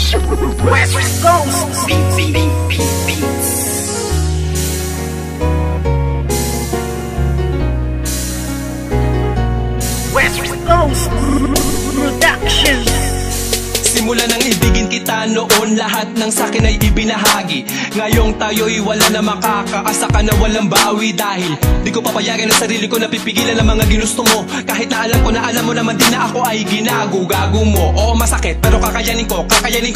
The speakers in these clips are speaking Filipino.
West Coast Beats. West Coast Productions. Simula nang ibigin kita noon, lahat ng sakin ay ibinahagi. Ngayong tayo'y wala na makakaasa ka na walang bawi. Dahil di ko papayagan ang sarili ko na pipigilan ang mga ginusto mo. Kahit na alam ko na alam mo naman din na ako ay ginago-gago mo. Oo, masakit pero kakayanin ko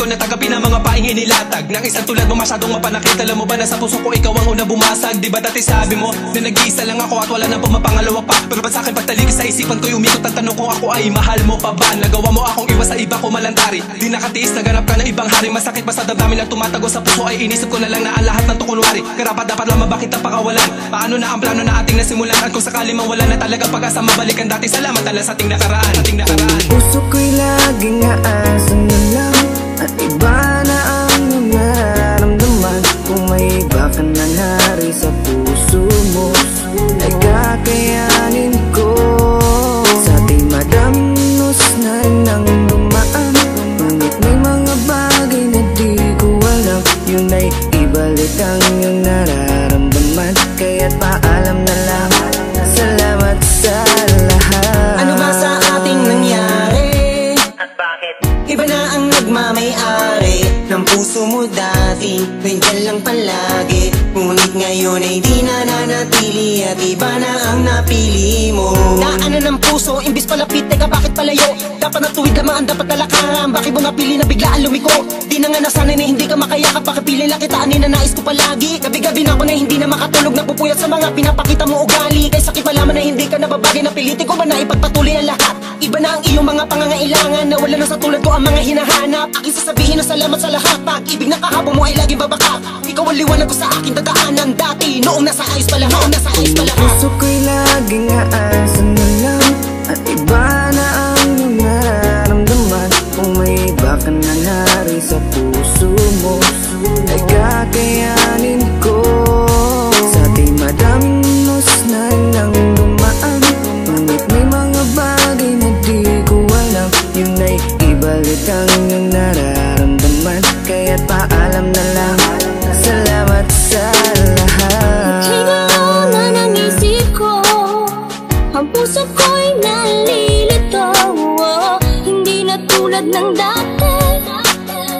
na tagapin ang mga paing inilatag ng isang tulad mo masyadong mapanakit. Alam mo ba na sa puso ko ikaw ang unang bumasag? Di ba dati sabi mo na nag-iisa lang ako at wala nang pumapangalawa pa? Pero ba't sa'kin pagtaligis sa isipan ko'y umikot ang tanong kung ako ay mahal mo pa ba? Nagawa mo akong iwas sa iba ko malantari. Di nakatiis, naganap ka ng ibang hari. Masakit ba sa damdamin ang tumatago sa puso ay inisip ko na lang na ang lahat ng tukunwari. Karapat dapat lang mabakit ang pakawalan. Paano na ang plano na ating nasimulan? At kung sakali mang wala na talaga pag-asa mabalikan dati, salamat na lang sa ating nakaraan. Puso ko'y laging aasan na lang at iba na ang nararamdaman. Kung may iba ka na nari sa puso mo ay kakayanin ko. Sa ating madamnos na nang dumaan, ngunit may mga bagay na di ko alam. Yun ay ibalik ang iyong nararamdaman. Kaya't paalam na lang, salamat sa lahat. Ano ba sa ating nangyari? At bakit? Iba na ang nagmamay-ari ng puso mo dati, nandiyan lang palagi. Ngunit ngayon ay di na nanatili at iba na ang napili mo. Daanan ng puso, imbis palapit, teka bakit palayo? Dapat natuwid lamaan, dapat talakaran. Bakit mo napili na biglaan lumiko? Di na nga nasanay na hindi ka makayakap. Bakit pili lang kita, na nais ko palagi? Gabi-gabi na ako na hindi na makatulog, napupuyat sa mga pinapakita mo ugali. Kay sakit malaman na hindi ka nababagay, napilitin ko ba na ipagpatuloy ang lahat? Iba na ang iyong mga pangangailangan, na wala na sa tulad ko ang mga hinahanap. Aking sasabihin na salamat sa lahat. Pag-ibig na kahapon mo ay laging babaka. Ikaw ang liwanag ko sa aking dadaanan dati, noong nasa ayos pa lahat. Puso ko'y laging aasan na lang at iba na ang iyong nararamdaman. Kung may iba ka na nari sa puso mo ay kakayanin ko. Sa ating madamnos na nang dumaan, ngunit may mga bagay na di ko alam. Yun ay ibalik ang iyong nararamdaman. Kaya't paalam na lang, salamat sa lahat. Ikaw na ng isip ko, ang puso ko'y nalilito. Hindi na tulad ng dati,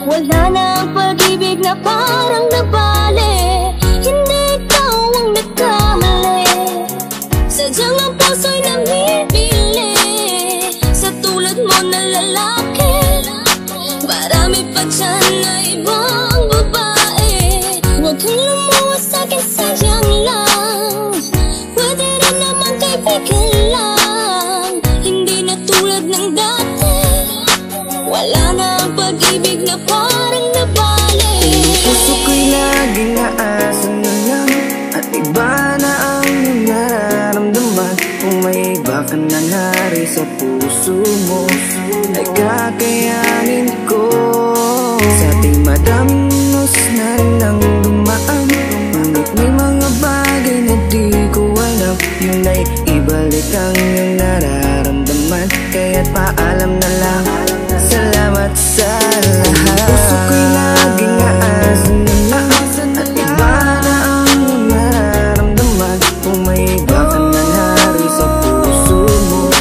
wala na ang pag-ibig na parang nabali. Hindi ikaw ang nagkamali, sadyang ang puso'y namimili sa tulad mo na lalaki. Marami pa dyan na ibang babae, huwag kang lumuwas sa'kin, sayang lang. Pwede rin naman kaibigan lang, hindi na tulad ng dati, wala na ang pag-ibig na parang nabali. Puso ko'y laging aasan na lang at iba na ang iyong nararamdaman. Kung may iba ka na nari sa puso mo ay kakayanin ko. Sa ating madamnos na nang dumaan, ngunit may mga bagay na di ko alam. Yun ay ibalik ang iyong nararamdaman. Kaya't paalam na lang, salamat sa lahat. Puso ko'y laging aasan na lang at iba na ang iyong nararamdaman. Kung may iba ka na nari sa puso mo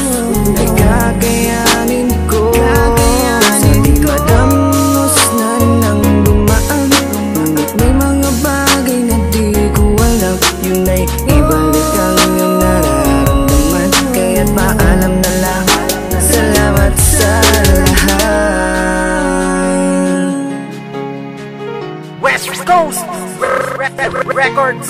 ay kakayanin ko. Sa ating madamnos na nang dumaan, ngunit may mga bagay na di ko alam. Yun ay ibalik ang iyong nararamdaman. Kaya't paalam na lang, salamat sa lahat. West Coast Records.